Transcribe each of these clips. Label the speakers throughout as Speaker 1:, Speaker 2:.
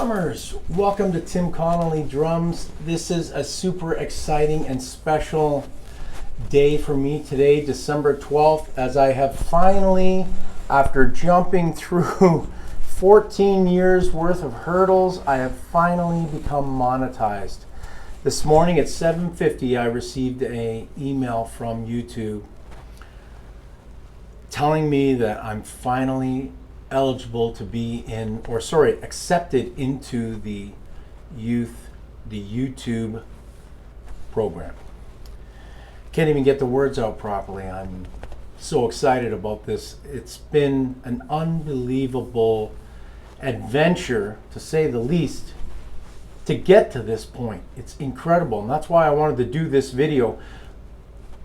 Speaker 1: drummers, welcome to Tim Connolly Drums. This is a super exciting and special day for me today, December 12th, as I have finally, after jumping through 14 years worth of hurdles, I have finally become monetized. This morning at 7:50 I received an email from YouTube telling me that I'm finally eligible to be accepted into the YouTube program. Can't even get the words out properly. I'm so excited about this. It's been an unbelievable adventure, to say the least, to get to this point. It's incredible, and that's why I wanted to do this video.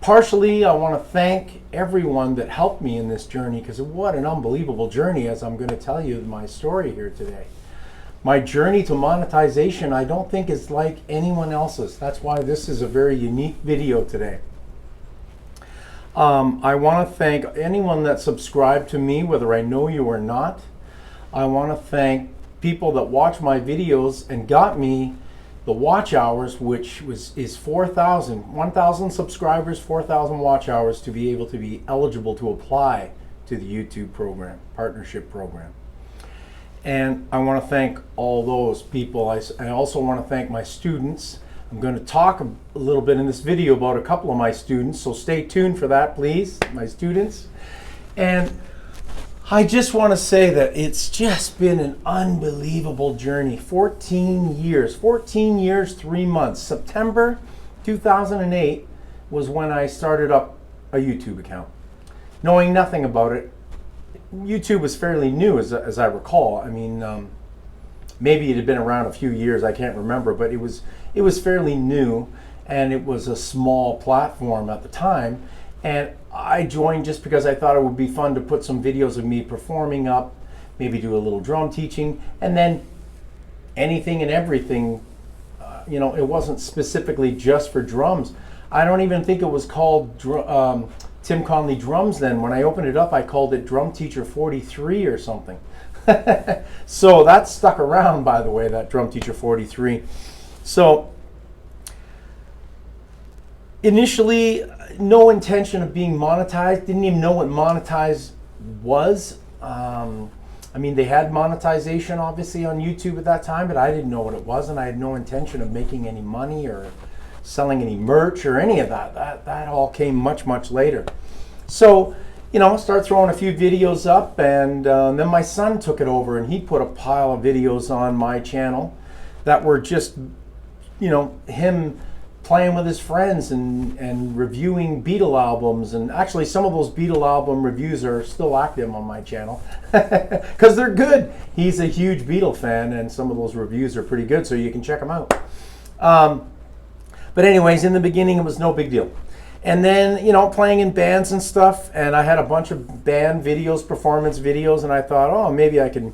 Speaker 1: Partially, I want to thank everyone that helped me in this journey, because what an unbelievable journey, as I'm going to tell you my story here today. My journey to monetization, I don't think is like anyone else's. That's why this is a very unique video today. I want to thank anyone that subscribed to me, whether I know you or not. I want to thank people that watch my videos and got me the watch hours, which is 1,000 subscribers, 4,000 watch hours to be able to be eligible to apply to the YouTube program, partnership program. And I want to thank all those people. I also want to thank my students. I'm going to talk a little bit in this video about a couple of my students, so stay tuned for that, please, my students. And I just want to say that it's just been an unbelievable journey. 14 years, 3 months. September 2008 was when I started up a YouTube account. Knowing nothing about it, YouTube was fairly new as I recall. I mean, maybe it had been around a few years, I can't remember, but it was fairly new, and it was a small platform at the time. And I joined just because I thought it would be fun to put some videos of me performing up, maybe do a little drum teaching, and then anything and everything. It wasn't specifically just for drums. I don't even think it was called Tim Connolly Drums then. When I opened it up, I called it Drum Teacher 43 or something. So that stuck around, by the way, that Drum Teacher 43. So initially, no intention of being monetized. Didn't even know what monetized was. I mean, they had monetization obviously on YouTube at that time, but I didn't know what it was, and I had no intention of making any money or selling any merch or any of that. That all came much, much later. So, start throwing a few videos up, and then my son took it over, and he put a pile of videos on my channel that were just, him playing with his friends and reviewing Beatle albums. And actually some of those Beatle album reviews are still active on my channel because they're good. He's a huge Beatle fan, and some of those reviews are pretty good, so you can check them out. But anyways, in the beginning it was no big deal. And then, playing in bands and stuff, and I had a bunch of band videos, performance videos, and I thought, oh, maybe I can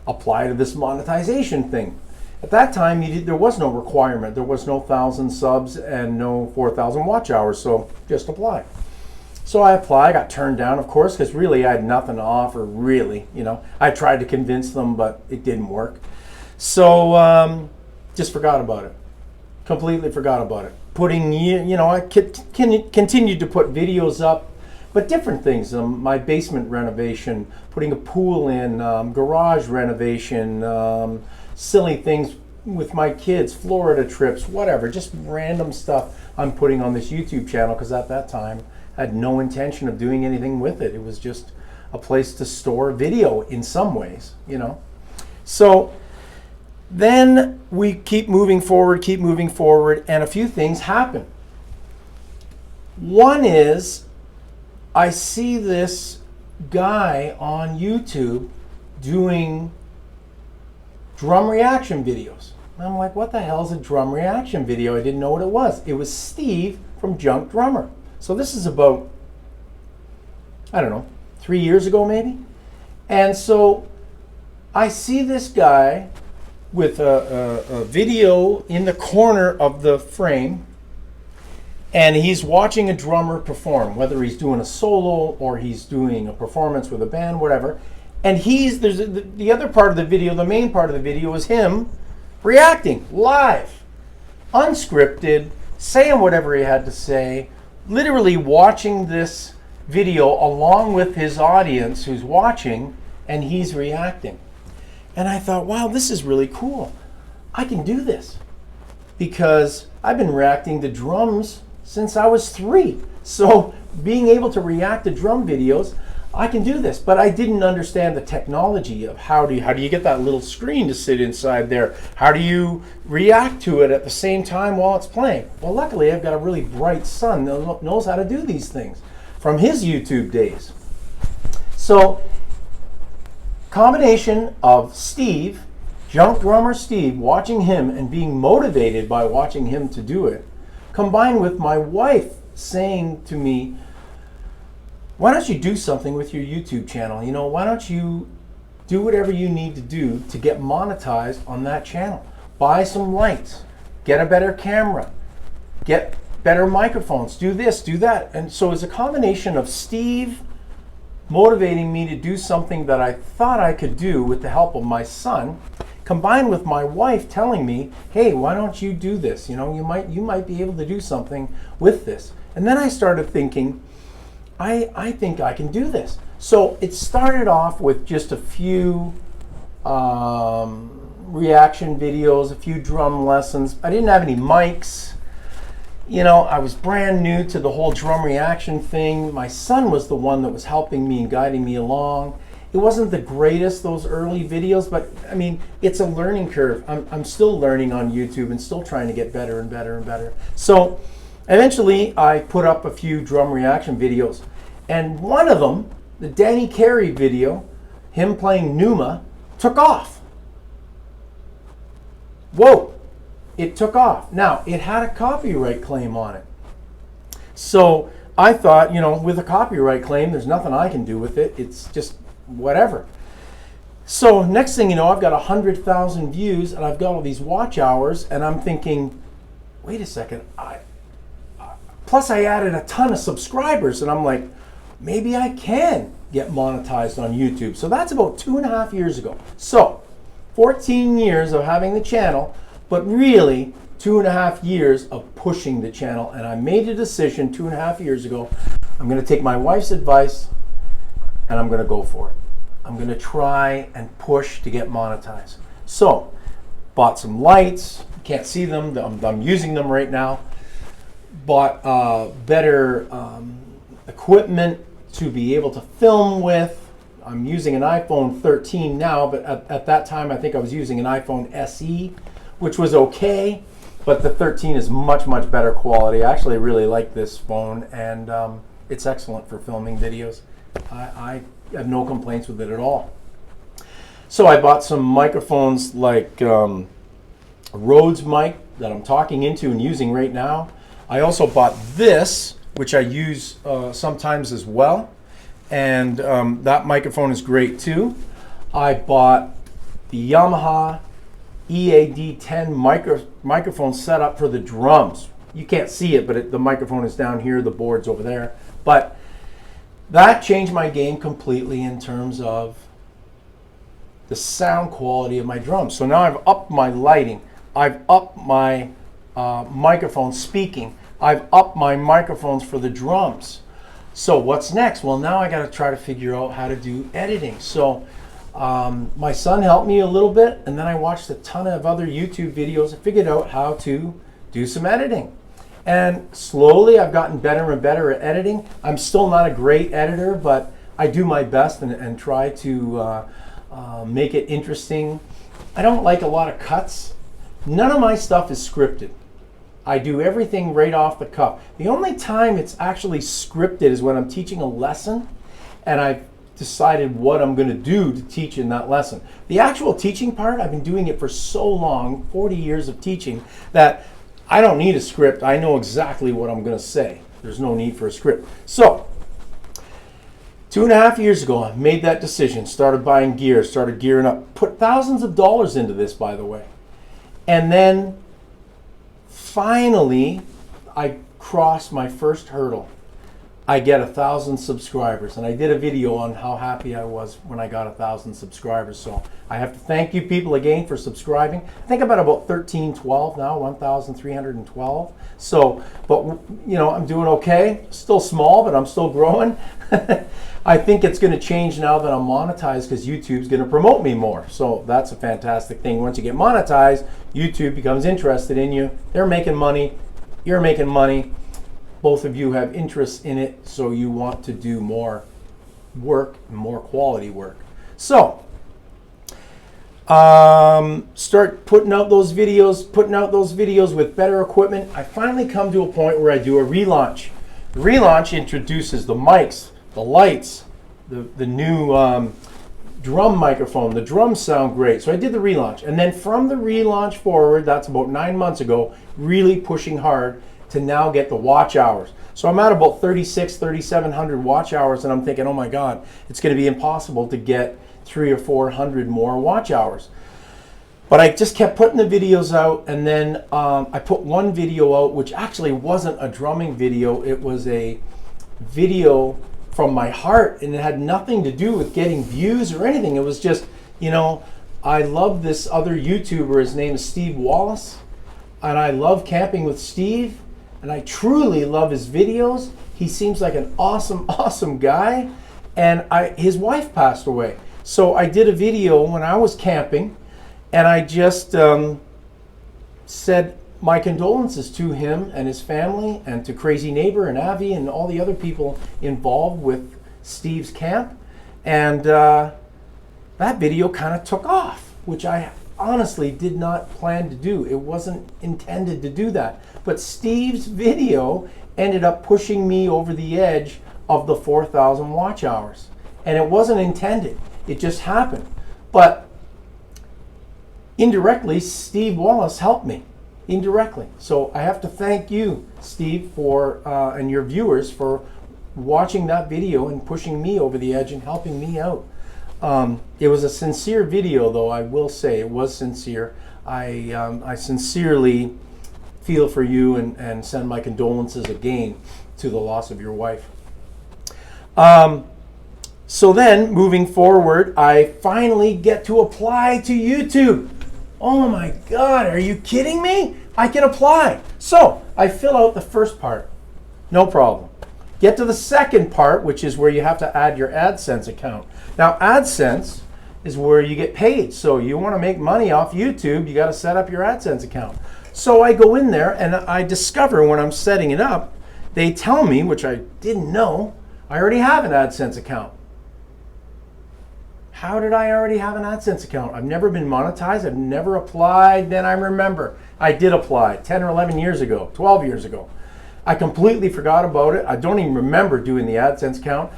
Speaker 1: apply to this monetization thing. At that time, there was no requirement. There was no 1,000 subs and no 4,000 watch hours, so just apply. So I applied, got turned down, of course, because really I had nothing to offer, really. I tried to convince them, but it didn't work. So just forgot about it. Completely forgot about it. I continued to put videos up, but different things. My basement renovation, putting a pool in, garage renovation, silly things with my kids, Florida trips, whatever, just random stuff I'm putting on this YouTube channel, because at that time I had no intention of doing anything with it. It was just a place to store video in some ways, So then we keep moving forward, and a few things happen. One is I see this guy on YouTube doing drum reaction videos. And I'm like, what the hell is a drum reaction video? I didn't know what it was. It was Steve from Junk Drummer. So this is about, 3 years ago maybe. And so I see this guy with a video in the corner of the frame, and he's watching a drummer perform, whether he's doing a solo or he's doing a performance with a band, whatever. And there's the other part of the video, the main part of the video is him reacting live, unscripted, saying whatever he had to say, literally watching this video along with his audience who's watching, and he's reacting. And I thought, wow, this is really cool. I can do this because I've been reacting to drums since I was 3. So being able to react to drum videos, I can do this. But I didn't understand the technology of how do you get that little screen to sit inside there? How do you react to it at the same time while it's playing? Well, luckily I've got a really bright son that knows how to do these things from his YouTube days. So combination of Steve, junk drummer Steve, watching him and being motivated by watching him to do it, combined with my wife saying to me, why don't you do something with your YouTube channel? You know, why don't you do whatever you need to do to get monetized on that channel? Buy some lights, get a better camera, get better microphones, do this, do that. And so it's a combination of Steve motivating me to do something that I thought I could do with the help of my son, combined with my wife telling me, hey, why don't you do this? You know, you might be able to do something with this. And then I started thinking, I think I can do this. So it started off with just a few reaction videos, a few drum lessons. I didn't have any mics. You know, I was brand new to the whole drum reaction thing. My son was the one that was helping me and guiding me along. It wasn't the greatest, those early videos, but I mean, it's a learning curve. I'm still learning on YouTube and still trying to get better and better and better. So eventually I put up a few drum reaction videos, and one of them, the Danny Carey video, him playing Numa, took off. Whoa, it took off. Now, it had a copyright claim on it. So I thought, you know, with a copyright claim, there's nothing I can do with it. It's just whatever. So next thing you know, I've got 100,000 views and I've got all these watch hours, and I'm thinking, wait a second, plus I added a ton of subscribers, and I'm like, maybe I can get monetized on YouTube. So that's about 2.5 years ago. So 14 years of having the channel, but really 2.5 years of pushing the channel. And I made a decision 2.5 years ago. I'm going to take my wife's advice and I'm going to go for it. I'm going to try and push to get monetized. So bought some lights. You can't see them. I'm using them right now. Bought better equipment to be able to film with. I'm using an iPhone 13 now, but at that time I think I was using an iPhone SE, which was okay, but the 13 is much, much better quality. I actually really like this phone, and it's excellent for filming videos. I have no complaints with it at all. So I bought some microphones like a Rhodes mic that I'm talking into and using right now. I also bought this, which I use sometimes as well, and that microphone is great too. I bought the Yamaha EAD10 microphone set up for the drums. You can't see it, but the microphone is down here, the board's over there. But that changed my game completely in terms of the sound quality of my drums. So now I've upped my lighting, I've upped my microphone speaking, I've upped my microphones for the drums. So what's next? Well, now I got to try to figure out how to do editing. So my son helped me a little bit, and then I watched a ton of other YouTube videos and figured out how to do some editing. And slowly I've gotten better and better at editing. I'm still not a great editor, but I do my best and try to make it interesting. I don't like a lot of cuts. None of my stuff is scripted. I do everything right off the cuff. The only time it's actually scripted is when I'm teaching a lesson and I've decided what I'm going to do to teach in that lesson. The actual teaching part, I've been doing it for so long, 40 years of teaching, that I don't need a script. I know exactly what I'm going to say. There's no need for a script. So 2.5 years ago, I made that decision, started buying gear, started gearing up, put thousands of dollars into this, by the way. And then finally, I crossed my first hurdle. I get 1,000 subscribers. And I did a video on how happy I was when I got 1,000 subscribers. So I have to thank you people again for subscribing. I think I'm at about 1312 now, 1,312. So, but you know, I'm doing okay. Still small, but I'm still growing. I think it's going to change now that I'm monetized, because YouTube's going to promote me more. So that's a fantastic thing. Once you get monetized, YouTube becomes interested in you. They're making money. You're making money. Both of you have interest in it, so you want to do more work, more quality work. So start putting out those videos with better equipment. I finally come to a point where I do a relaunch. The relaunch introduces the mics, the lights, the new drum microphone. The drums sound great. So I did the relaunch. And then from the relaunch forward, that's about 9 months ago, really pushing hard to now get the watch hours. So I'm at about 3,700 watch hours, and I'm thinking, oh my God, it's going to be impossible to get 300 or 400 more watch hours. But I just kept putting the videos out, and then I put one video out, which actually wasn't a drumming video. It was a video from my heart, and it had nothing to do with getting views or anything. It was just, you know, I love this other YouTuber. His name is Steve Wallace, and I love camping with Steve, and I truly love his videos. He seems like an awesome guy, and his wife passed away. So I did a video when I was camping, and I just said my condolences to him and his family, and to Crazy Neighbor and Avi and all the other people involved with Steve's camp. And that video kind of took off, which I honestly did not plan to do. It wasn't intended to do that. But Steve's video ended up pushing me over the edge of the 4,000 watch hours. And it wasn't intended. It just happened. But indirectly, Steve Wallace helped me. Indirectly. So I have to thank you, Steve, for and your viewers for watching that video and pushing me over the edge and helping me out. It was a sincere video, though. I will say it was sincere. I sincerely feel for you and send my condolences again to the loss of your wife. So then, moving forward, I finally get to apply to YouTube. Oh my God, are you kidding me? I can apply. So I fill out the first part, no problem. Get to the second part, which is where you have to add your AdSense account. Now, AdSense is where you get paid. So you want to make money off YouTube, you got to set up your AdSense account. So I go in there and I discover when I'm setting it up, they tell me, which I didn't know, I already have an AdSense account. How did I already have an AdSense account? I've never been monetized. I've never applied. Then I remember I did apply 10 or 11 years ago, 12 years ago. I completely forgot about it. I don't even remember doing the AdSense account.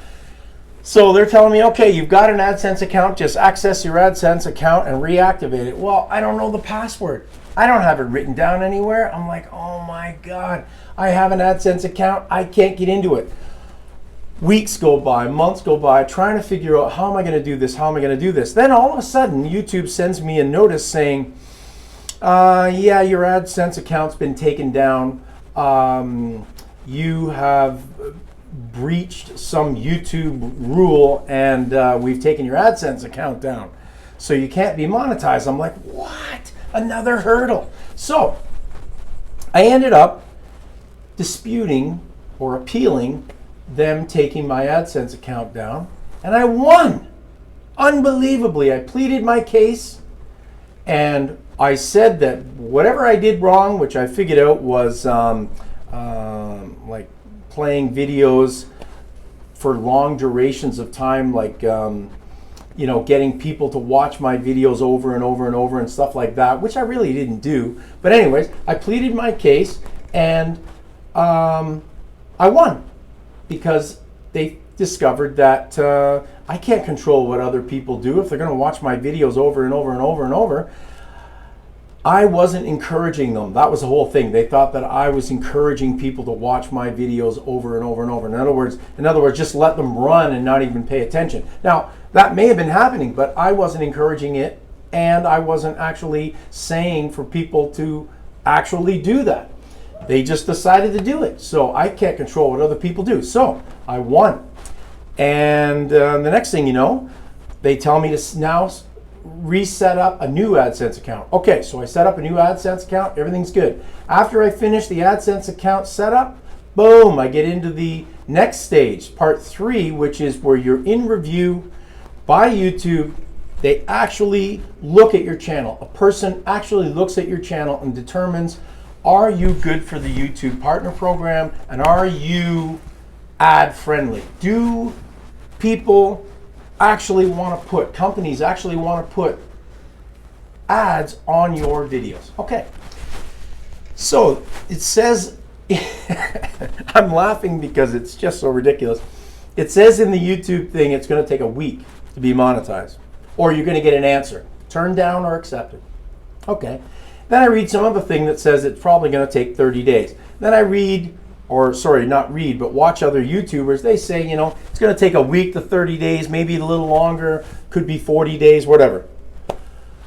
Speaker 1: So they're telling me, okay, you've got an AdSense account. Just access your AdSense account and reactivate it. Well, I don't know the password. I don't have it written down anywhere. I'm like, oh my God, I have an AdSense account. I can't get into it. Weeks go by, months go by, trying to figure out how am I going to do this, how am I going to do this. Then all of a sudden, YouTube sends me a notice saying, yeah, your AdSense account's been taken down. You have breached some YouTube rule, and we've taken your AdSense account down. So you can't be monetized. I'm like, what? Another hurdle. So I ended up disputing or appealing them taking my AdSense account down, and I won. Unbelievably, I pleaded my case, and I said that whatever I did wrong, which I figured out was like playing videos for long durations of time, like you know, getting people to watch my videos over and over and over and stuff like that, which I really didn't do. But anyways, I pleaded my case, and I won. Because they discovered that I can't control what other people do. If they're going to watch my videos over and over and over and over, I wasn't encouraging them. That was the whole thing. They thought that I was encouraging people to watch my videos over and over and over. In other words, just let them run and not even pay attention. Now, that may have been happening, but I wasn't encouraging it, and I wasn't actually saying for people to actually do that. They just decided to do it. So I can't control what other people do. So I won. And the next thing you know, they tell me to now reset up a new AdSense account. Okay, so I set up a new AdSense account. Everything's good. After I finish the AdSense account setup, boom, I get into the next stage, part 3, which is where you're in review by YouTube. They actually look at your channel. A person actually looks at your channel and determines, are you good for the YouTube partner program, and are you ad friendly? Do people actually want to put, companies actually want to put ads on your videos? Okay. So it says, I'm laughing because it's just so ridiculous. It says in the YouTube thing it's going to take a week to be monetized, or you're going to get an answer, turned down or accepted. Okay. Then I read some other thing that says it's probably going to take 30 days. Then I read, or sorry, not read, but watch other YouTubers. They say, you know, it's going to take a week to 30 days, maybe a little longer, could be 40 days, whatever.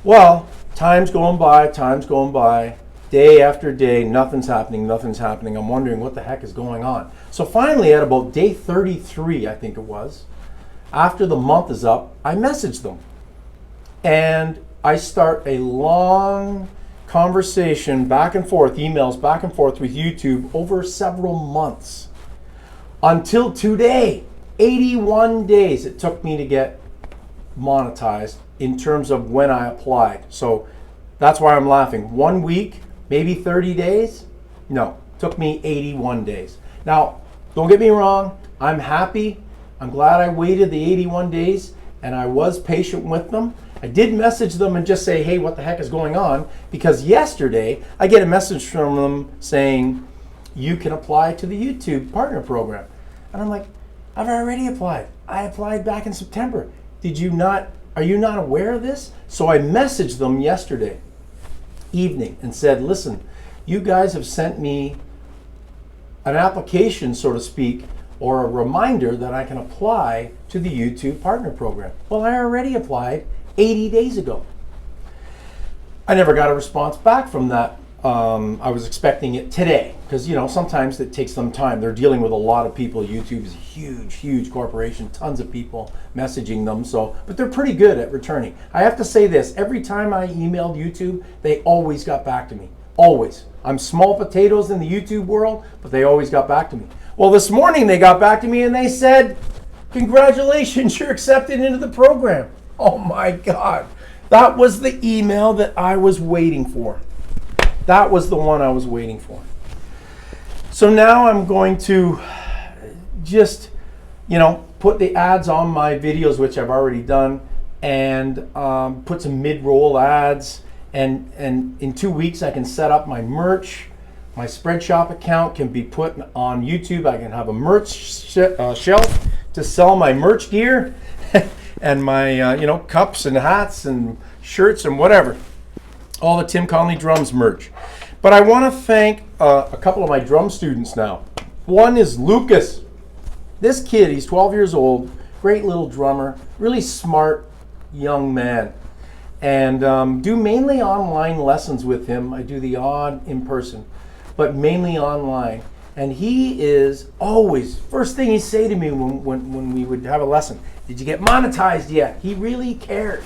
Speaker 1: Well, time's going by, day after day, nothing's happening. I'm wondering what the heck is going on. So finally, at about day 33, I think it was, after the month is up, I message them. And I start a long conversation back and forth, emails back and forth with YouTube over several months. Until today, 81 days it took me to get monetized in terms of when I applied. So that's why I'm laughing. 1 week, maybe 30 days? No, took me 81 days. Now, don't get me wrong, I'm happy. I'm glad I waited the 81 days and I was patient with them. I did message them and just say, hey, what the heck is going on? Because yesterday I get a message from them saying, you can apply to the YouTube partner program. And I'm like, I've already applied. I applied back in September. Are you not aware of this? So I messaged them yesterday evening and said, listen, you guys have sent me an application, so to speak, or a reminder that I can apply to the YouTube partner program. Well, I already applied 80 days ago. I never got a response back from that. I was expecting it today because, you know, sometimes it takes them time. They're dealing with a lot of people. YouTube is a huge corporation, tons of people messaging them. So, but they're pretty good at returning. I have to say this, every time I emailed YouTube, they always got back to me. Always. I'm small potatoes in the YouTube world, but they always got back to me. Well, this morning they got back to me and they said, congratulations, you're accepted into the program. Oh my God. That was the email that I was waiting for. That was the one I was waiting for. So now I'm going to just, you know, put the ads on my videos, which I've already done, and put some mid-roll ads. And in 2 weeks, I can set up my merch. My Spreadshop account can be put on YouTube. I can have a merch shelf to sell my merch gear and my you know, cups and hats and shirts and whatever. All the Tim Connolly Drums merch. But I want to thank a couple of my drum students now. One is Lucas. This kid, he's 12 years old, great little drummer, really smart young man. And do mainly online lessons with him. I do the odd in person, but mainly online. And he is always, first thing he'd say to me when we would have a lesson, did you get monetized yet? He really cared.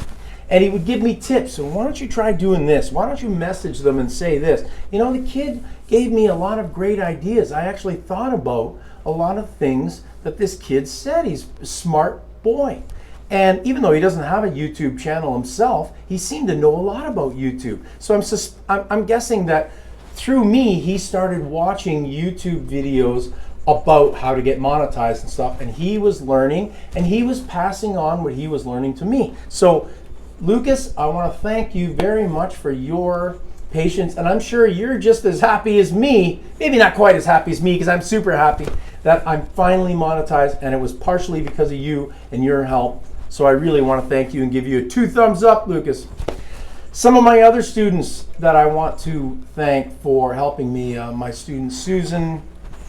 Speaker 1: And he would give me tips. So why don't you try doing this? Why don't you message them and say this? You know, the kid gave me a lot of great ideas. I actually thought about a lot of things that this kid said. He's a smart boy. And even though he doesn't have a YouTube channel himself, he seemed to know a lot about YouTube. So I'm guessing that through me, he started watching YouTube videos about how to get monetized and stuff. And he was learning, and he was passing on what he was learning to me. So Lucas, I want to thank you very much for your patience, and I'm sure you're just as happy as me, maybe not quite as happy as me, because I'm super happy that I'm finally monetized, and it was partially because of you and your help. So I really want to thank you and give you a 2 thumbs up, Lucas. Some of my other students that I want to thank for helping me, my student Susan,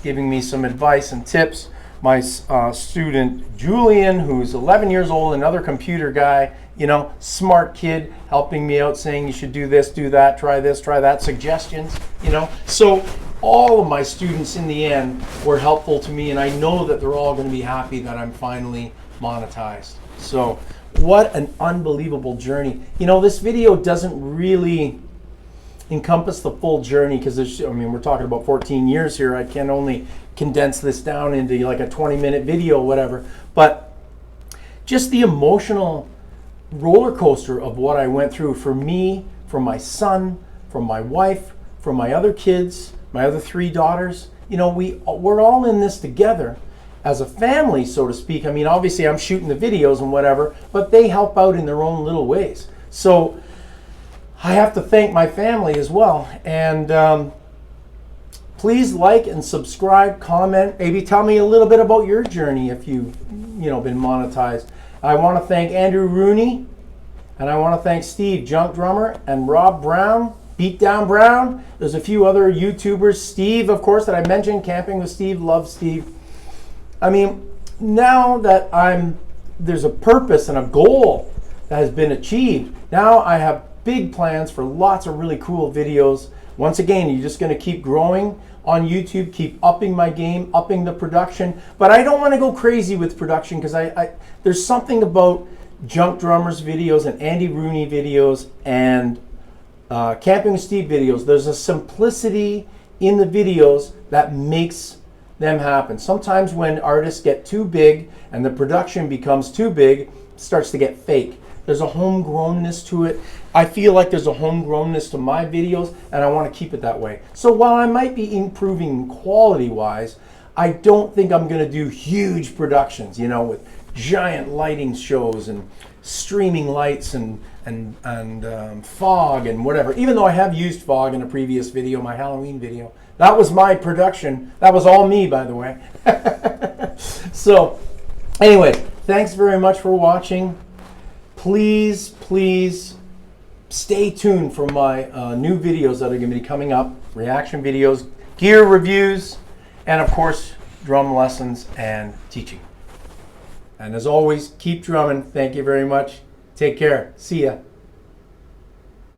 Speaker 1: giving me some advice and tips, my student Julian, who's 11 years old, another computer guy, you know, smart kid, helping me out, saying you should do this, do that, try this, try that, suggestions, you know. So all of my students in the end were helpful to me, and I know that they're all going to be happy that I'm finally monetized. So what an unbelievable journey. You know, this video doesn't really encompass the full journey because I mean, we're talking about 14 years here. I can only condense this down into like a 20-minute video or whatever. But just the emotional roller coaster of what I went through for me, for my son, for my wife, for my other kids, my other 3 daughters. You know, we're all in this together as a family, so to speak. I mean, obviously I'm shooting the videos and whatever, but they help out in their own little ways. So I have to thank my family as well. And please like and subscribe, comment, maybe tell me a little bit about your journey if you've been monetized. I want to thank Andrew Rooney, and I want to thank Steve, Junk Drummer, and Rob Brown, Beatdown Brown. There's a few other YouTubers. Steve, of course, that I mentioned, Camping with Steve, love Steve. I mean, now that there's a purpose and a goal that has been achieved, now I have big plans for lots of really cool videos. Once again, you're just going to keep growing on YouTube, keep upping my game, upping the production. But I don't want to go crazy with production because there's something about Junk Drummer's videos and Andy Rooney videos and Camping with Steve videos. There's a simplicity in the videos that makes them happen. Sometimes when artists get too big and the production becomes too big, it starts to get fake. There's a homegrownness to it. I feel like there's a homegrownness to my videos, and I want to keep it that way. So while I might be improving quality-wise, I don't think I'm going to do huge productions, you know, with giant lighting shows and streaming lights and fog and whatever. Even though I have used fog in a previous video, my Halloween video. That was my production. That was all me, by the way. So anyway, thanks very much for watching. Please stay tuned for my new videos that are going to be coming up. Reaction videos, gear reviews, and of course, drum lessons and teaching. And as always, keep drumming. Thank you very much. Take care. See ya.